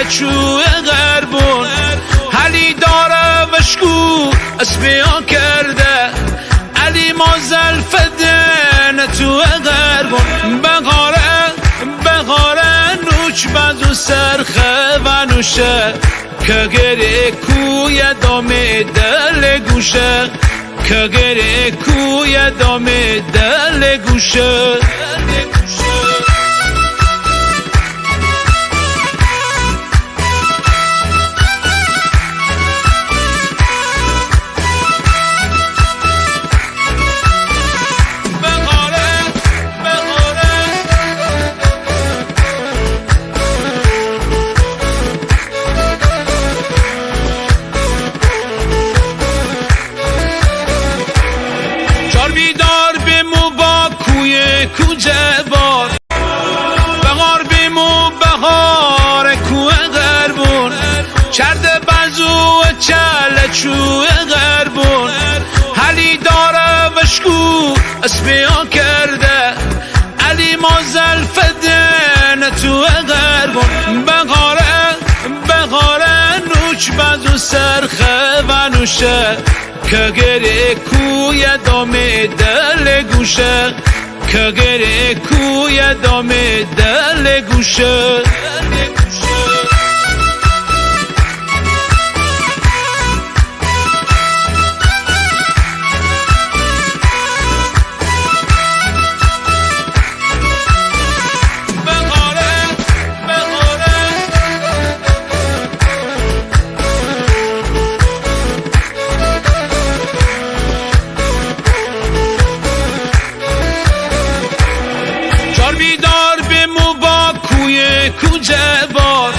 چوی غربون حلی داره وشکو اسبیان کرده علی مازل فدن تو غربون بغاره نوچ بزو سرخه و نوشه که گره کوی دامه دل گوشه که گره کوی دامه دل گوشه بیدار بیمو با کوی کوجه بار بغار بیمو بهار کوه غربون چرد بزو چل چوه غربون حلی داره وشکو اسبیان کرده علی مازل فدن تو غربون بغاره نوچ بزو سرخه و نوشه که گره کوی دامه دل گوشه که گره کوی دامه دل گوشه بیدار بیمو با کوی کوجه بار